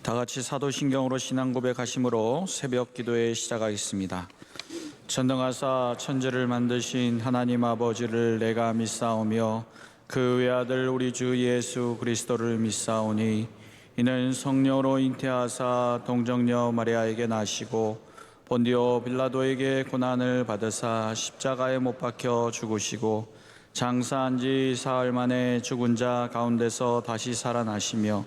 다 같이 사도신경으로 신앙 고백하심으로 새벽 기도회 시작하겠습니다. 전능하사 천지를 만드신 하나님 아버지를 내가 믿사오며 그 외아들 우리 주 예수 그리스도를 믿사오니 이는 성령으로 잉태하사 동정녀 마리아에게 나시고 본디오 빌라도에게 고난을 받으사 십자가에 못 박혀 죽으시고 장사한 지 사흘 만에 죽은 자 가운데서 다시 살아나시며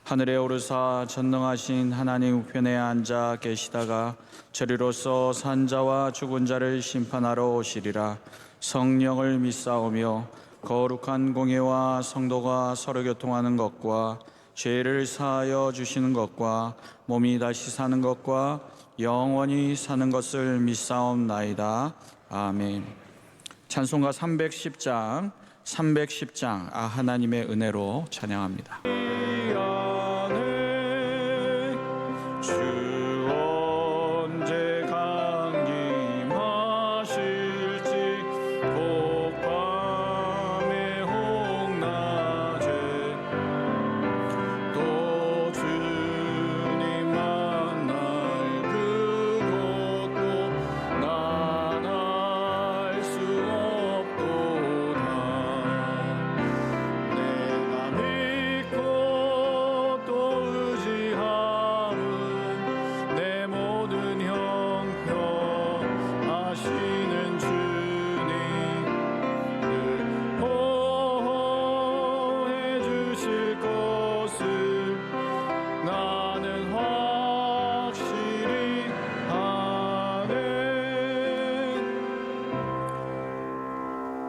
하늘에 오르사 전능하신 하나님 우편에 앉아 계시다가 저리로서 산 자와 죽은 자를 심판하러 오시리라. 성령을 믿사오며 거룩한 공예와 성도가 서로 교통하는 것과 죄를 사하여 주시는 것과 몸이 다시 사는 것과 영원히 사는 것을 믿사옵나이다. 아멘. 찬송가 310장 하나님의 은혜로 찬양합니다.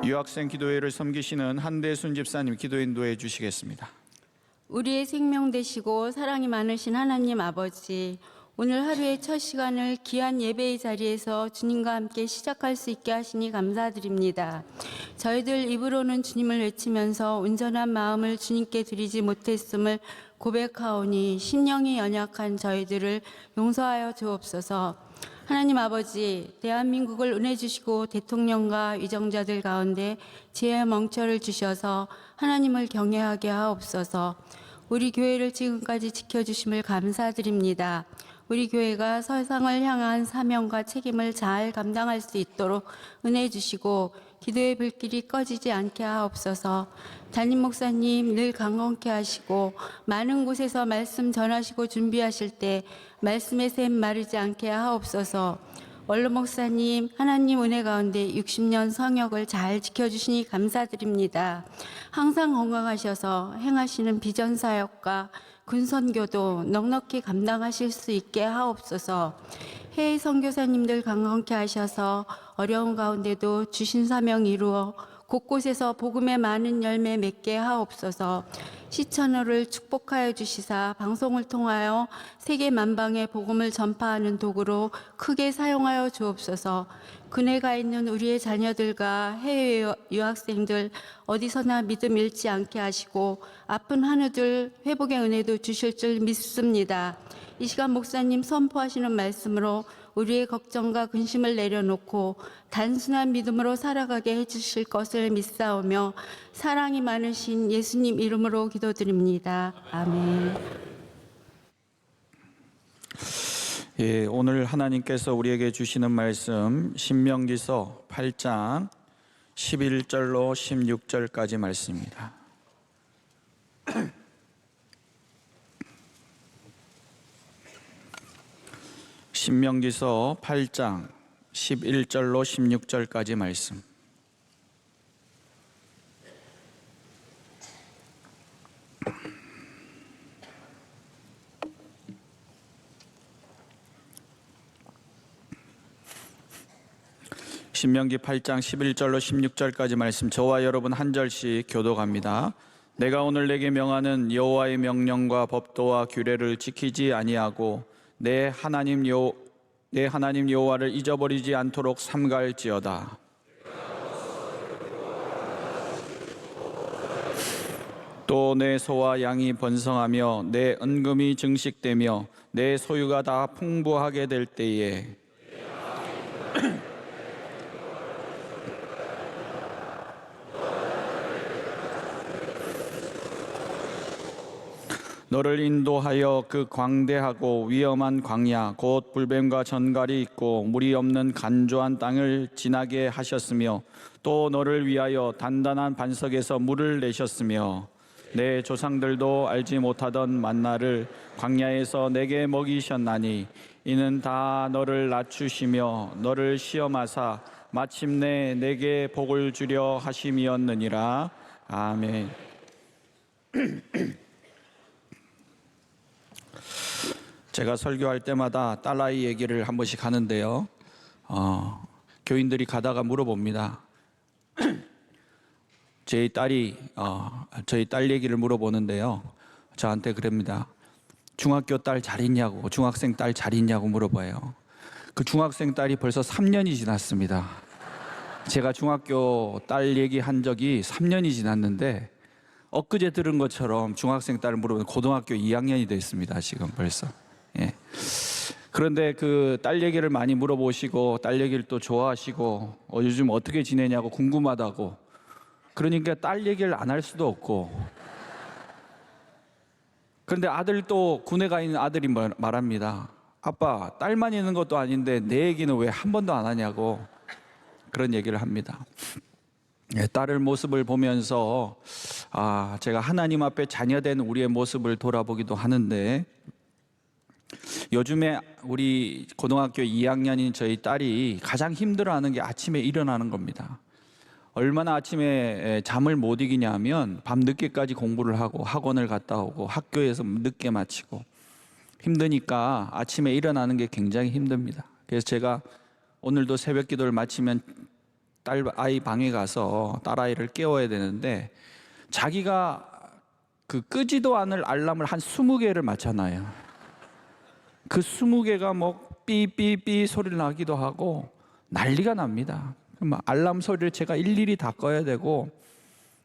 유학생 기도회를 섬기시는 한대순 집사님 기도 인도해 주시겠습니다. 우리의 생명 되시고 사랑이 많으신 하나님 아버지, 오늘 하루의 첫 시간을 귀한 예배의 자리에서 주님과 함께 시작할 수 있게 하시니 감사드립니다. 저희들 입으로는 주님을 외치면서 온전한 마음을 주님께 드리지 못했음을 고백하오니 심령이 연약한 저희들을 용서하여 주옵소서. 하나님 아버지, 대한민국을 은혜 주시고 대통령과 위정자들 가운데 지혜의 멍처를 주셔서 하나님을 경외하게 하옵소서. 우리 교회를 지금까지 지켜주심을 감사드립니다. 우리 교회가 세상을 향한 사명과 책임을 잘 감당할 수 있도록 은혜 주시고 기도의 불길이 꺼지지 않게 하옵소서. 담임 목사님 늘 강건케 하시고 많은 곳에서 말씀 전하시고 준비하실 때 말씀의 샘 마르지 않게 하옵소서. 원로 목사님 하나님 은혜 가운데 60년 성역을 잘 지켜주시니 감사드립니다. 항상 건강하셔서 행하시는 비전 사역과 군선교도 넉넉히 감당하실 수 있게 하옵소서. 해외 선교사님들 강건케 하셔서 어려운 가운데도 주신 사명 이루어 곳곳에서 복음의 많은 열매 맺게 하옵소서. 시천어를 축복하여 주시사 방송을 통하여 세계 만방에 복음을 전파하는 도구로 크게 사용하여 주옵소서. 그네가 있는 우리의 자녀들과 해외 유학생들 어디서나 믿음 잃지 않게 하시고 아픈 한우들 회복의 은혜도 주실 줄 믿습니다. 이 시간 목사님 선포하시는 말씀으로 우리의 걱정과 근심을 내려놓고 단순한 믿음으로 살아가게 해주실 것을 믿사오며 사랑이 많으신 예수님 이름으로 기도드립니다. 아멘. 예, 오늘 하나님께서 우리에게 주시는 말씀 신명기서 8장 11절로 16절까지 말씀입니다. 신명기서 8장 11절로 16절까지 말씀. 신명기 8장 11절로 16절까지 말씀, 저와 여러분 한 절씩 교독합니다. 내가 오늘 내게 명하는 여호와의 명령과 법도와 규례를 지키지 아니하고 내 하나님 여호와를 잊어버리지 않도록 삼갈지어다. 또 내 소와 양이 번성하며 내 은금이 증식되며 내 소유가 다 풍부하게 될 때에 너를 인도하여 그 광대하고 위험한 광야 곧 불뱀과 전갈이 있고 물이 없는 간조한 땅을 지나게 하셨으며 또 너를 위하여 단단한 반석에서 물을 내셨으며 내 조상들도 알지 못하던 만나를 광야에서 내게 먹이셨나니 이는 다 너를 낮추시며 너를 시험하사 마침내 내게 복을 주려 하심이었느니라. 아멘. 제가 설교할 때마다 딸아이 얘기를 한 번씩 하는데요. 교인들이 가다가 물어봅니다. 저희 딸 얘기를 물어보는데요. 저한테 그럽니다. 중학교 딸 잘 있냐고, 중학생 딸 잘 있냐고 물어봐요. 그 중학생 딸이 벌써 3년이 지났습니다. 제가 중학교 딸 얘기한 적이 3년이 지났는데 엊그제 들은 것처럼 중학생 딸을 물어보면 고등학교 2학년이 됐습니다. 지금 벌써. 예. 그런데 그 딸 얘기를 많이 물어보시고 딸 얘기를 또 좋아하시고 요즘 어떻게 지내냐고 궁금하다고, 그러니까 딸 얘기를 안 할 수도 없고, 그런데 아들 또 군에 가 있는 아들이 말합니다. 아빠, 딸만 있는 것도 아닌데 내 얘기는 왜 한 번도 안 하냐고 그런 얘기를 합니다. 딸의 모습을 보면서 제가 하나님 앞에 자녀된 우리의 모습을 돌아보기도 하는데, 요즘에 우리 고등학교 2학년인 저희 딸이 가장 힘들어하는 게 아침에 일어나는 겁니다. 얼마나 아침에 잠을 못 이기냐면 밤늦게까지 공부를 하고 학원을 갔다 오고 학교에서 늦게 마치고 힘드니까 아침에 일어나는 게 굉장히 힘듭니다. 그래서 제가 오늘도 새벽 기도를 마치면 딸아이 방에 가서 딸아이를 깨워야 되는데, 자기가 끄지도 않을 알람을 한 20개를 맞춰놔요. 그 20개가 뭐 삐삐삐 소리를 나기도 하고 난리가 납니다. 알람 소리를 제가 일일이 다 꺼야 되고,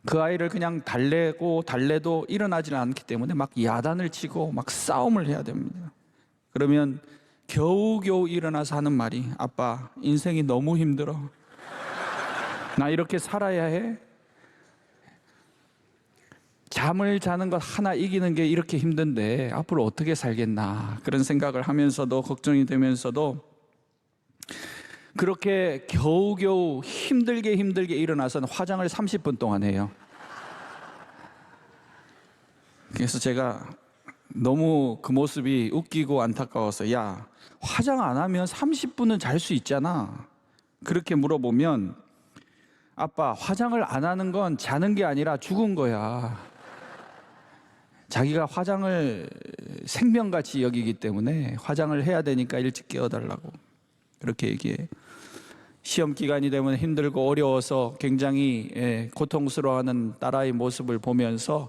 그 아이를 그냥 달래도 일어나질 않기 때문에 막 야단을 치고 막 싸움을 해야 됩니다. 그러면 겨우겨우 일어나서 하는 말이, 아빠, 인생이 너무 힘들어. 나 이렇게 살아야 해? 잠을 자는 것 하나 이기는 게 이렇게 힘든데 앞으로 어떻게 살겠나, 그런 생각을 하면서도 걱정이 되면서도 그렇게 겨우겨우 힘들게 일어나서는 화장을 30분 동안 해요. 그래서 제가 너무 그 모습이 웃기고 안타까워서, 야, 화장 안 하면 30분은 잘 수 있잖아. 그렇게 물어보면, 아빠, 화장을 안 하는 건 자는 게 아니라 죽은 거야. 자기가 화장을 생명같이 여기기 때문에 화장을 해야 되니까 일찍 깨워달라고 그렇게 얘기해. 시험 기간이 되면 힘들고 어려워서 굉장히 고통스러워하는 딸아이 모습을 보면서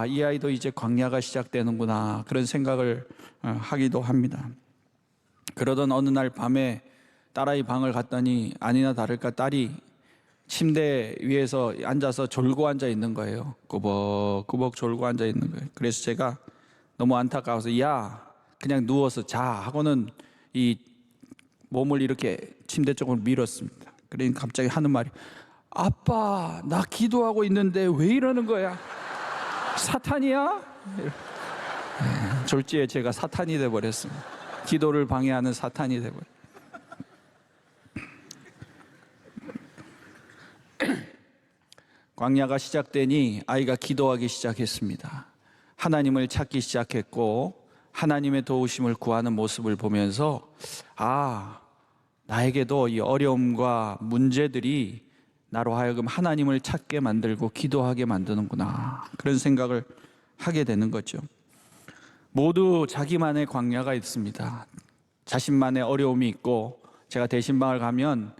이 아이도 이제 광야가 시작되는구나, 그런 생각을 하기도 합니다. 그러던 어느 날 밤에 딸아이 방을 갔더니 아니나 다를까 딸이 침대 위에서 앉아서 졸고 앉아 있는 거예요. 꾸벅꾸벅 졸고 앉아 있는 거예요. 그래서 제가 너무 안타까워서, 야, 그냥 누워서 자 하고는 이 몸을 이렇게 침대 쪽으로 밀었습니다. 그러니까 갑자기 하는 말이, 아빠, 나 기도하고 있는데 왜 이러는 거야? 사탄이야? 졸지에 제가 사탄이 돼버렸습니다. 기도를 방해하는 사탄이 돼버렸습니다. 광야가 시작되니 아이가 기도하기 시작했습니다. 하나님을 찾기 시작했고 하나님의 도우심을 구하는 모습을 보면서, 나에게도 이 어려움과 문제들이 나로 하여금 하나님을 찾게 만들고 기도하게 만드는구나, 그런 생각을 하게 되는 거죠. 모두 자기만의 광야가 있습니다. 자신만의 어려움이 있고, 제가 대신방을 가면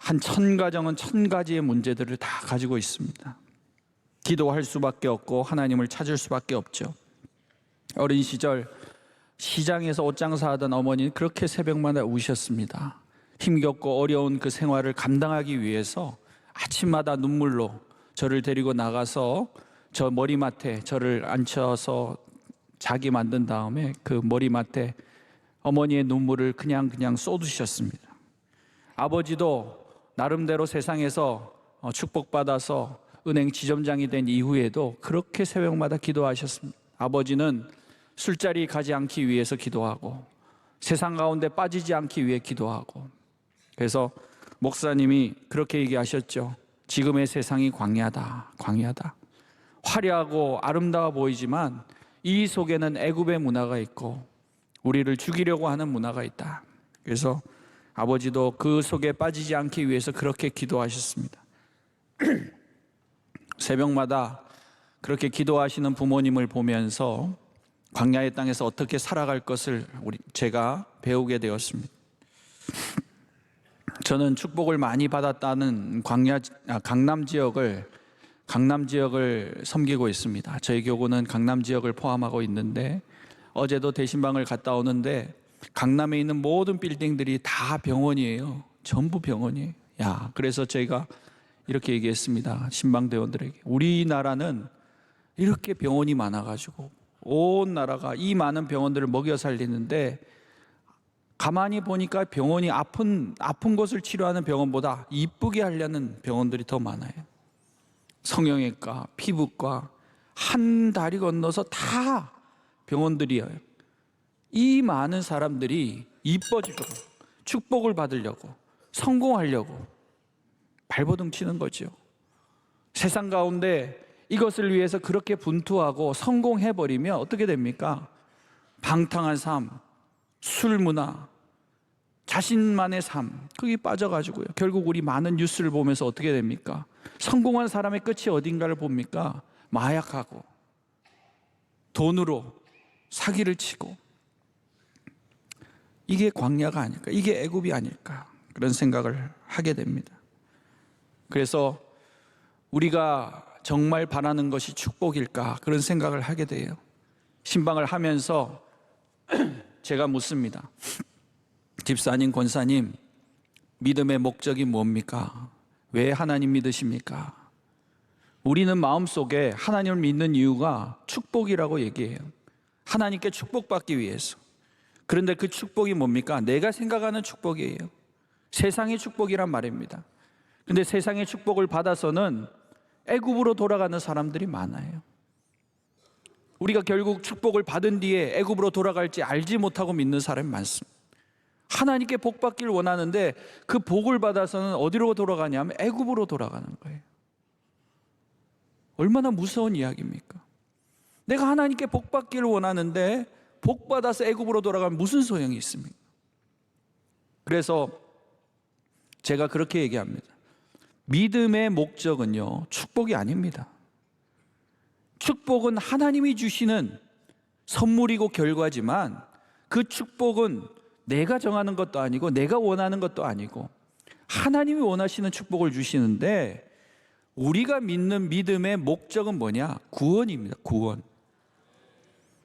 한 1000가정은 1000가지의 문제들을 다 가지고 있습니다. 기도할 수밖에 없고 하나님을 찾을 수밖에 없죠. 어린 시절 시장에서 옷 장사하던 어머니는 그렇게 새벽마다 우셨습니다. 힘겹고 어려운 그 생활을 감당하기 위해서 아침마다 눈물로 저를 데리고 나가서 저 머리맡에 저를 앉혀서 자게 만든 다음에 그 머리맡에 어머니의 눈물을 그냥 쏟으셨습니다. 아버지도 나름대로 세상에서 축복받아서 은행 지점장이 된 이후에도 그렇게 새벽마다 기도하셨습니다. 아버지는 술자리 가지 않기 위해서 기도하고 세상 가운데 빠지지 않기 위해 기도하고, 그래서 목사님이 그렇게 얘기하셨죠. 지금의 세상이 광야다, 광야다. 화려하고 아름다워 보이지만 이 속에는 애굽의 문화가 있고 우리를 죽이려고 하는 문화가 있다. 그래서 아버지도 그 속에 빠지지 않기 위해서 그렇게 기도하셨습니다. 새벽마다 그렇게 기도하시는 부모님을 보면서 광야의 땅에서 어떻게 살아갈 것을 제가 배우게 되었습니다. 저는 축복을 많이 받았다는 강남 지역을 섬기고 있습니다. 저희 교구는 강남 지역을 포함하고 있는데, 어제도 대신방을 갔다 오는데 강남에 있는 모든 빌딩들이 다 병원이에요. 전부 병원이에요. 그래서 저희가 이렇게 얘기했습니다. 신방대원들에게. 우리나라는 이렇게 병원이 많아가지고 온 나라가 이 많은 병원들을 먹여 살리는데, 가만히 보니까 병원이 아픈 곳을 치료하는 병원보다 이쁘게 하려는 병원들이 더 많아요. 성형외과, 피부과, 한 다리 건너서 다 병원들이에요. 이 많은 사람들이 이뻐지고 축복을 받으려고, 성공하려고 발버둥 치는 거죠. 세상 가운데 이것을 위해서 그렇게 분투하고 성공해버리면 어떻게 됩니까? 방탕한 삶, 술 문화, 자신만의 삶, 거기 빠져가지고요. 결국 우리 많은 뉴스를 보면서 어떻게 됩니까? 성공한 사람의 끝이 어딘가를 봅니까? 마약하고 돈으로 사기를 치고. 이게 광야가 아닐까? 이게 애굽이 아닐까? 그런 생각을 하게 됩니다. 그래서 우리가 정말 바라는 것이 축복일까? 그런 생각을 하게 돼요. 신방을 하면서 제가 묻습니다. 집사님, 권사님, 믿음의 목적이 뭡니까? 왜 하나님 믿으십니까? 우리는 마음속에 하나님을 믿는 이유가 축복이라고 얘기해요. 하나님께 축복받기 위해서. 그런데 그 축복이 뭡니까? 내가 생각하는 축복이에요. 세상의 축복이란 말입니다. 그런데 세상의 축복을 받아서는 애굽으로 돌아가는 사람들이 많아요. 우리가 결국 축복을 받은 뒤에 애굽으로 돌아갈지 알지 못하고 믿는 사람이 많습니다. 하나님께 복 받기를 원하는데 그 복을 받아서는 어디로 돌아가냐면 애굽으로 돌아가는 거예요. 얼마나 무서운 이야기입니까? 내가 하나님께 복 받기를 원하는데 복 받아서 애굽으로 돌아가면 무슨 소용이 있습니까? 그래서 제가 그렇게 얘기합니다. 믿음의 목적은요, 축복이 아닙니다. 축복은 하나님이 주시는 선물이고 결과지만, 그 축복은 내가 정하는 것도 아니고 내가 원하는 것도 아니고 하나님이 원하시는 축복을 주시는데, 우리가 믿는 믿음의 목적은 뭐냐? 구원입니다. 구원.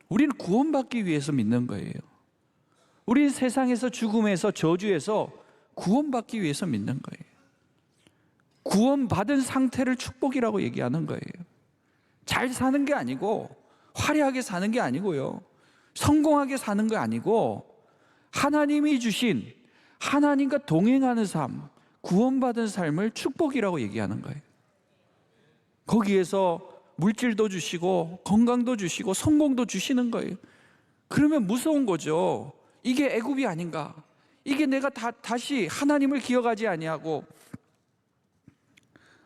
우리는 구원받기 위해서 믿는 거예요. 우리는 세상에서, 죽음에서, 저주에서 구원받기 위해서 믿는 거예요. 구원받은 상태를 축복이라고 얘기하는 거예요. 잘 사는 게 아니고, 화려하게 사는 게 아니고요, 성공하게 사는 게 아니고, 하나님이 주신, 하나님과 동행하는 삶, 구원받은 삶을 축복이라고 얘기하는 거예요. 거기에서 물질도 주시고 건강도 주시고 성공도 주시는 거예요. 그러면 무서운 거죠. 이게 애굽이 아닌가? 이게 내가 다시 하나님을 기억하지 아니하고.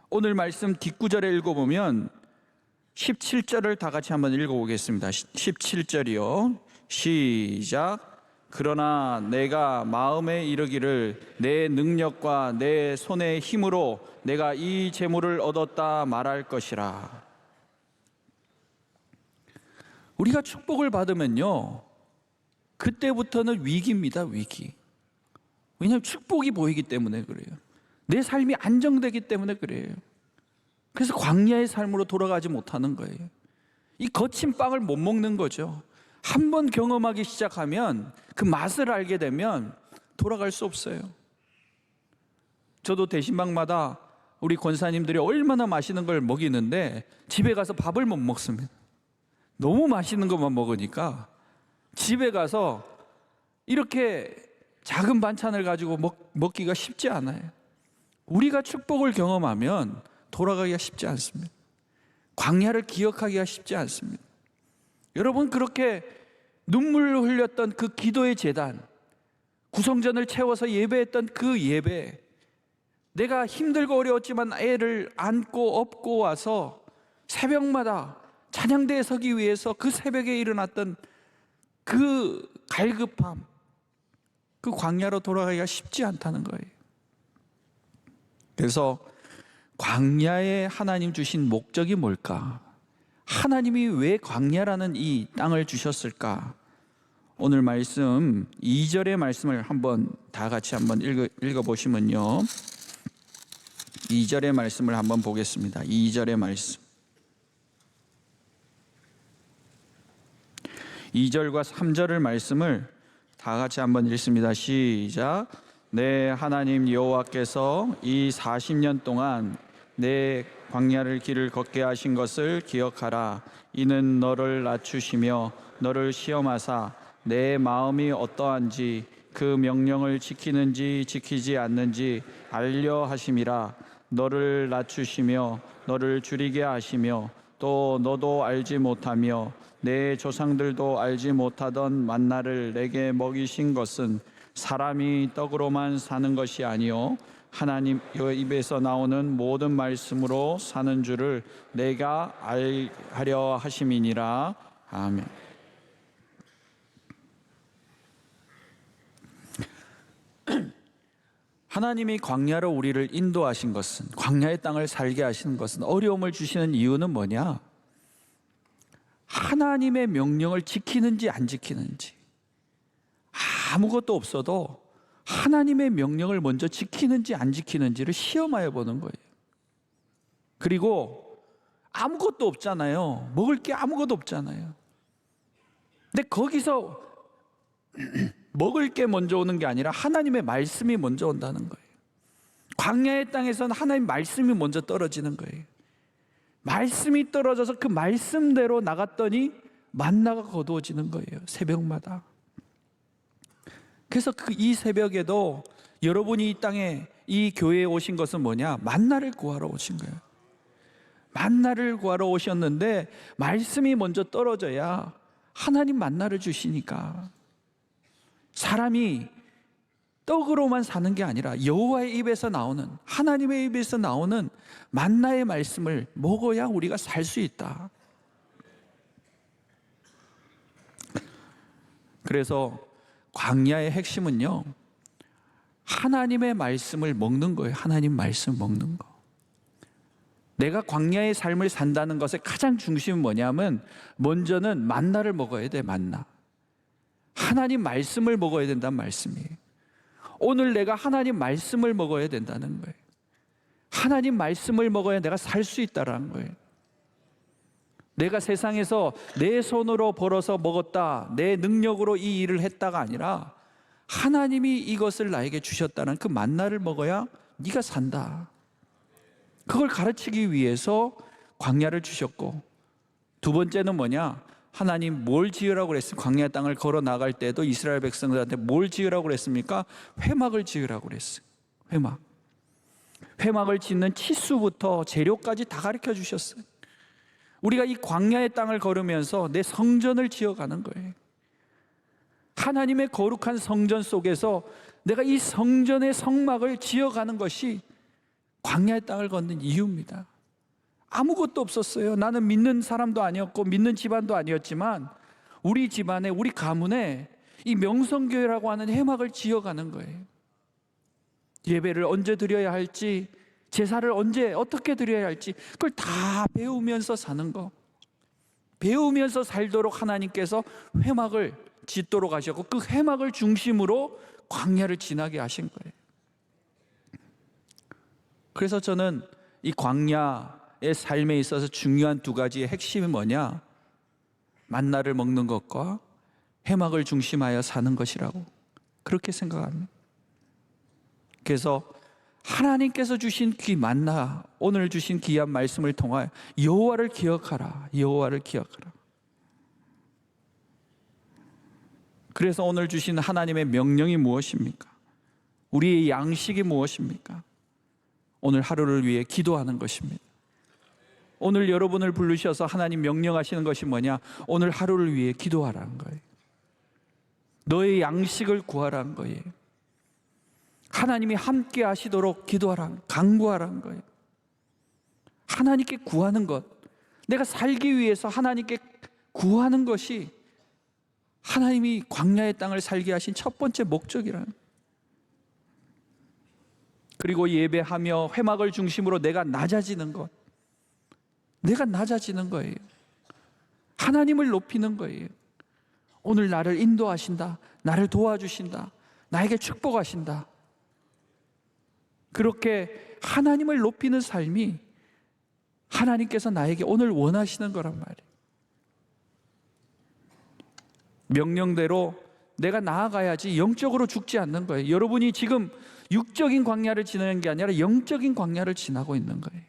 오늘 말씀 뒷구절에 읽어보면 17절을 다 같이 한번 읽어보겠습니다. 17절이요. 시작. 그러나 내가 마음에 이르기를 내 능력과 내 손의 힘으로 내가 이 재물을 얻었다 말할 것이라. 우리가 축복을 받으면요, 그때부터는 위기입니다. 위기. 왜냐하면 축복이 보이기 때문에 그래요. 내 삶이 안정되기 때문에 그래요. 그래서 광야의 삶으로 돌아가지 못하는 거예요. 이 거친 빵을 못 먹는 거죠. 한번 경험하기 시작하면, 그 맛을 알게 되면 돌아갈 수 없어요. 저도 대신방마다 우리 권사님들이 얼마나 맛있는 걸 먹이는데 집에 가서 밥을 못 먹습니다. 너무 맛있는 것만 먹으니까 집에 가서 이렇게 작은 반찬을 가지고 먹기가 쉽지 않아요. 우리가 축복을 경험하면 돌아가기가 쉽지 않습니다. 광야를 기억하기가 쉽지 않습니다. 여러분, 그렇게 눈물을 흘렸던 그 기도의 제단, 구성전을 채워서 예배했던 그 예배, 내가 힘들고 어려웠지만 애를 안고 업고 와서 새벽마다 찬양대에 서기 위해서 그 새벽에 일어났던 그 갈급함, 그 광야로 돌아가기가 쉽지 않다는 거예요. 그래서 광야에 하나님 주신 목적이 뭘까? 하나님이 왜 광야라는 이 땅을 주셨을까? 오늘 말씀 2절의 말씀을 한번 다 같이 한번 읽어보시면요, 2절의 말씀을 한번 보겠습니다. 2절의 말씀, 2절과 3절의 말씀을 다 같이 한번 읽습니다. 시작. 내 하나님 여호와께서 이 40년 동안 내 광야를 길을 걷게 하신 것을 기억하라. 이는 너를 낮추시며 너를 시험하사 내 마음이 어떠한지 그 명령을 지키는지 지키지 않는지 알려 하심이라. 너를 낮추시며 너를 줄이게 하시며 또 너도 알지 못하며 내 조상들도 알지 못하던 만나를 내게 먹이신 것은 사람이 떡으로만 사는 것이 아니요 하나님 입에서 나오는 모든 말씀으로 사는 줄을 내가 알하려 하심이니라. 아멘. 하나님이 광야로 우리를 인도하신 것은, 광야의 땅을 살게 하시는 것은, 어려움을 주시는 이유는 뭐냐? 하나님의 명령을 지키는지 안 지키는지, 아무것도 없어도 하나님의 명령을 먼저 지키는지 안 지키는지를 시험하여 보는 거예요. 그리고 아무것도 없잖아요. 먹을 게 아무것도 없잖아요. 근데 거기서 먹을 게 먼저 오는 게 아니라 하나님의 말씀이 먼저 온다는 거예요. 광야의 땅에서는 하나님 말씀이 먼저 떨어지는 거예요. 말씀이 떨어져서 그 말씀대로 나갔더니 만나가 거두어지는 거예요, 새벽마다. 그래서 이 새벽에도 여러분이 이 땅에, 이 교회에 오신 것은 뭐냐? 만나를 구하러 오신 거예요. 만나를 구하러 오셨는데 말씀이 먼저 떨어져야 하나님 만나를 주시니까. 사람이 떡으로만 사는 게 아니라 여호와의 입에서 나오는, 하나님의 입에서 나오는 만나의 말씀을 먹어야 우리가 살 수 있다. 그래서 광야의 핵심은요, 하나님의 말씀을 먹는 거예요. 하나님 말씀 먹는 거. 내가 광야의 삶을 산다는 것의 가장 중심은 뭐냐면, 먼저는 만나를 먹어야 돼. 만나, 하나님 말씀을 먹어야 된다는 말씀이에요. 오늘 내가 하나님 말씀을 먹어야 된다는 거예요. 하나님 말씀을 먹어야 내가 살 수 있다는 거예요. 내가 세상에서 내 손으로 벌어서 먹었다, 내 능력으로 이 일을 했다가 아니라 하나님이 이것을 나에게 주셨다는 그 만나를 먹어야 네가 산다. 그걸 가르치기 위해서 광야를 주셨고, 두 번째는 뭐냐? 하나님 뭘 지으라고 그랬습니까? 광야 땅을 걸어 나갈 때도 이스라엘 백성들한테 뭘 지으라고 그랬습니까? 회막을 지으라고 그랬어요. 회막을 짓는 치수부터 재료까지 다 가르쳐 주셨어요. 우리가 이 광야의 땅을 걸으면서 내 성전을 지어가는 거예요. 하나님의 거룩한 성전 속에서 내가 이 성전의 성막을 지어가는 것이 광야의 땅을 걷는 이유입니다. 아무것도 없었어요. 나는 믿는 사람도 아니었고 믿는 집안도 아니었지만 우리 집안에, 우리 가문에 이 명성교회라고 하는 회막을 지어가는 거예요. 예배를 언제 드려야 할지, 제사를 언제 어떻게 드려야 할지, 그걸 다 배우면서 사는 거. 배우면서 살도록 하나님께서 회막을 짓도록 하셨고, 그 회막을 중심으로 광야를 지나게 하신 거예요. 그래서 저는 이 광야의 삶에 있어서 중요한 두 가지의 핵심이 뭐냐? 만나를 먹는 것과 회막을 중심하여 사는 것이라고 그렇게 생각합니다. 그래서 하나님께서 주신 그 만나, 오늘 주신 귀한 말씀을 통하여 여호와를 기억하라, 여호와를 기억하라. 그래서 오늘 주신 하나님의 명령이 무엇입니까? 우리의 양식이 무엇입니까? 오늘 하루를 위해 기도하는 것입니다. 오늘 여러분을 부르셔서 하나님 명령하시는 것이 뭐냐? 오늘 하루를 위해 기도하라는 거예요. 너의 양식을 구하라는 거예요. 하나님이 함께 하시도록 기도하라는, 간구하라는 거예요. 하나님께 구하는 것, 내가 살기 위해서 하나님께 구하는 것이 하나님이 광야의 땅을 살게 하신 첫 번째 목적이라는 거예요. 그리고 예배하며 회막을 중심으로 내가 낮아지는 것, 내가 낮아지는 거예요. 하나님을 높이는 거예요. 오늘 나를 인도하신다, 나를 도와주신다, 나에게 축복하신다. 그렇게 하나님을 높이는 삶이 하나님께서 나에게 오늘 원하시는 거란 말이에요. 명령대로 내가 나아가야지 영적으로 죽지 않는 거예요. 여러분이 지금 육적인 광야를 지나는 게 아니라 영적인 광야를 지나고 있는 거예요.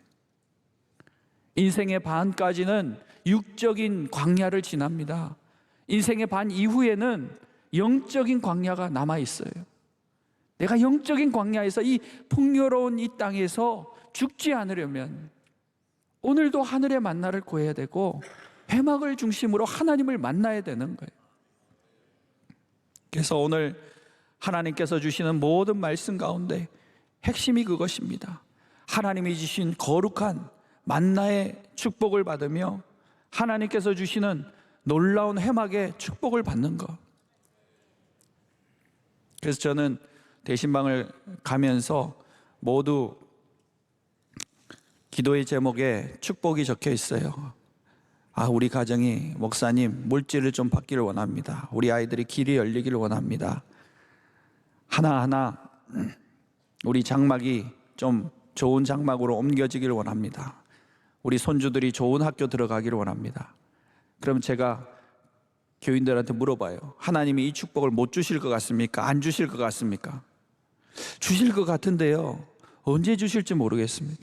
인생의 반까지는 육적인 광야를 지납니다. 인생의 반 이후에는 영적인 광야가 남아 있어요. 내가 영적인 광야에서 이 풍요로운 이 땅에서 죽지 않으려면 오늘도 하늘의 만나를 구해야 되고 회막을 중심으로 하나님을 만나야 되는 거예요. 그래서 오늘 하나님께서 주시는 모든 말씀 가운데 핵심이 그것입니다. 하나님이 주신 거룩한 만나의 축복을 받으며 하나님께서 주시는 놀라운 회막의 축복을 받는 것. 그래서 저는 대신방을 가면서 모두 기도의 제목에 축복이 적혀 있어요. 우리 가정이 목사님 물질을 좀 받기를 원합니다. 우리 아이들이 길이 열리기를 원합니다. 하나하나 우리 장막이 좀 좋은 장막으로 옮겨지기를 원합니다. 우리 손주들이 좋은 학교 들어가기를 원합니다. 그럼 제가 교인들한테 물어봐요. 하나님이 이 축복을 못 주실 것 같습니까? 안 주실 것 같습니까? 주실 것 같은데요, 언제 주실지 모르겠습니다.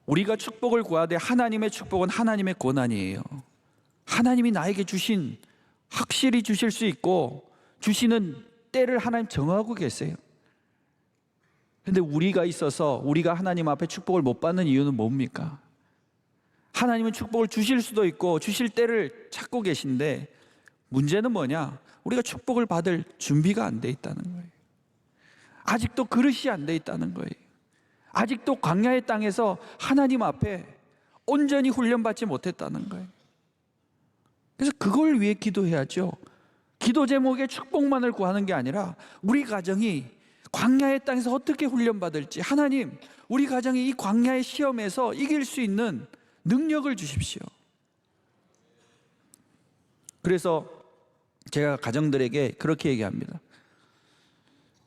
우리가 축복을 구하되 하나님의 축복은 하나님의 권한이에요. 하나님이 나에게 주신, 확실히 주실 수 있고 주시는 때를 하나님 정하고 계세요. 그런데 우리가 있어서 우리가 하나님 앞에 축복을 못 받는 이유는 뭡니까? 하나님은 축복을 주실 수도 있고 주실 때를 찾고 계신데 문제는 뭐냐? 우리가 축복을 받을 준비가 안 돼 있다는 거예요. 아직도 그릇이 안 돼 있다는 거예요. 아직도 광야의 땅에서 하나님 앞에 온전히 훈련받지 못했다는 거예요. 그래서 그걸 위해 기도해야죠. 기도 제목에 축복만을 구하는 게 아니라 우리 가정이 광야의 땅에서 어떻게 훈련받을지, 하나님 우리 가정이 이 광야의 시험에서 이길 수 있는 능력을 주십시오. 그래서 제가 가정들에게 그렇게 얘기합니다.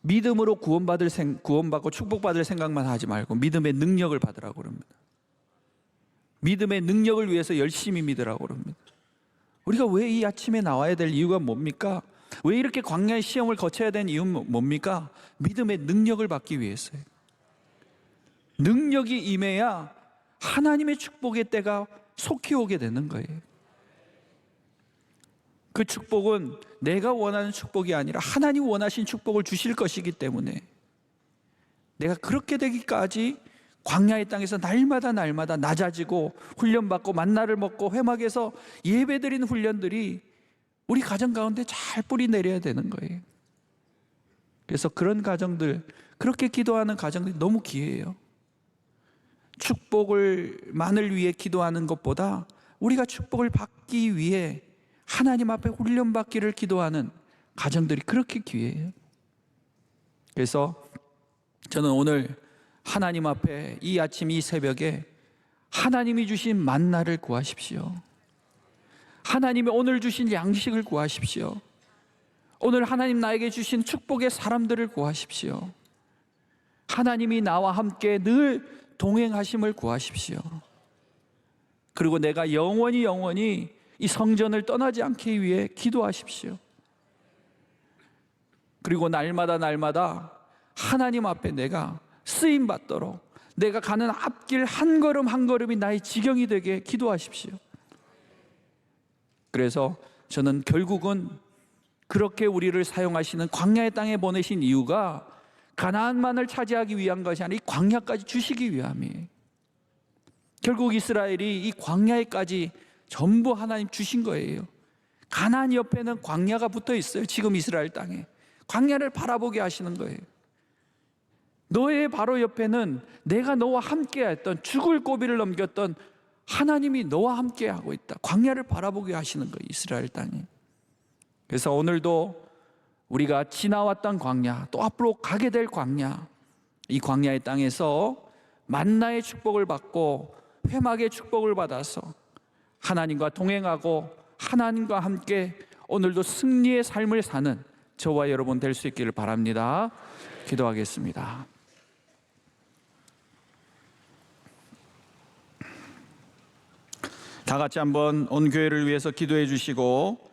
믿음으로 구원받고 축복받을 생각만 하지 말고 믿음의 능력을 받으라고 그럽니다. 믿음의 능력을 위해서 열심히 믿으라고 그럽니다. 우리가 왜 이 아침에 나와야 될 이유가 뭡니까? 왜 이렇게 광야의 시험을 거쳐야 되는 이유는 뭡니까? 믿음의 능력을 받기 위해서예요. 능력이 임해야 하나님의 축복의 때가 속히 오게 되는 거예요. 그 축복은 내가 원하는 축복이 아니라 하나님 원하신 축복을 주실 것이기 때문에 내가 그렇게 되기까지 광야의 땅에서 날마다 낮아지고 훈련받고 만나를 먹고 회막에서 예배드리는 훈련들이 우리 가정 가운데 잘 뿌리 내려야 되는 거예요. 그래서 그런 가정들, 그렇게 기도하는 가정들이 너무 귀해요. 축복을만을 위해 기도하는 것보다 우리가 축복을 받기 위해 하나님 앞에 훈련받기를 기도하는 가정들이 그렇게 귀해요. 그래서 저는 오늘 하나님 앞에 이 아침 이 새벽에 하나님이 주신 만나를 구하십시오. 하나님이 오늘 주신 양식을 구하십시오. 오늘 하나님 나에게 주신 축복의 사람들을 구하십시오. 하나님이 나와 함께 늘 동행하심을 구하십시오. 그리고 내가 영원히 이 성전을 떠나지 않기 위해 기도하십시오. 그리고 날마다 하나님 앞에 내가 쓰임 받도록 내가 가는 앞길 한 걸음 한 걸음이 나의 지경이 되게 기도하십시오. 그래서 저는 결국은 그렇게 우리를 사용하시는 광야의 땅에 보내신 이유가 가나안만을 차지하기 위한 것이 아니라 이 광야까지 주시기 위함이에요. 결국 이스라엘이 이 광야에까지 전부 하나님 주신 거예요. 가나안 옆에는 광야가 붙어 있어요. 지금 이스라엘 땅에 광야를 바라보게 하시는 거예요. 너의 바로 옆에는 내가 너와 함께 했던, 죽을 고비를 넘겼던 하나님이 너와 함께 하고 있다. 광야를 바라보게 하시는 거예요, 이스라엘 땅에. 그래서 오늘도 우리가 지나왔던 광야, 또 앞으로 가게 될 광야, 이 광야의 땅에서 만나의 축복을 받고 회막의 축복을 받아서 하나님과 동행하고 하나님과 함께 오늘도 승리의 삶을 사는 저와 여러분 될 수 있기를 바랍니다. 기도하겠습니다. 다 같이 한번 온 교회를 위해서 기도해 주시고,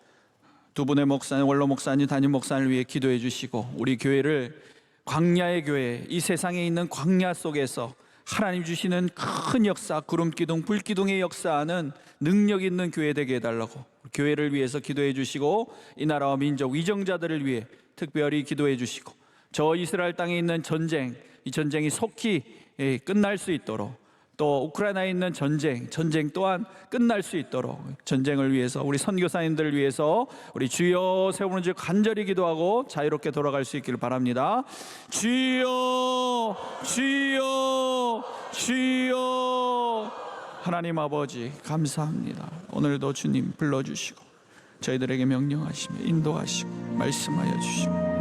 두 분의 목사님, 원로 목사님, 담임 목사님을 위해 기도해 주시고, 우리 교회를 광야의 교회, 이 세상에 있는 광야 속에서 하나님 주시는 큰 역사, 구름기둥, 불기둥의 역사하는 능력 있는 교회 되게 해달라고 교회를 위해서 기도해 주시고, 이 나라와 민족, 위정자들을 위해 특별히 기도해 주시고, 저 이스라엘 땅에 있는 전쟁, 이 전쟁이 속히 끝날 수 있도록, 또 우크라이나에 있는 전쟁 또한 끝날 수 있도록 전쟁을 위해서, 우리 선교사님들을 위해서 우리 주여 세우는 줄 간절히 기도하고 자유롭게 돌아갈 수 있기를 바랍니다. 주여, 주여, 주여. 하나님 아버지 감사합니다. 오늘도 주님 불러주시고 저희들에게 명령하시며 인도하시고 말씀하여 주시고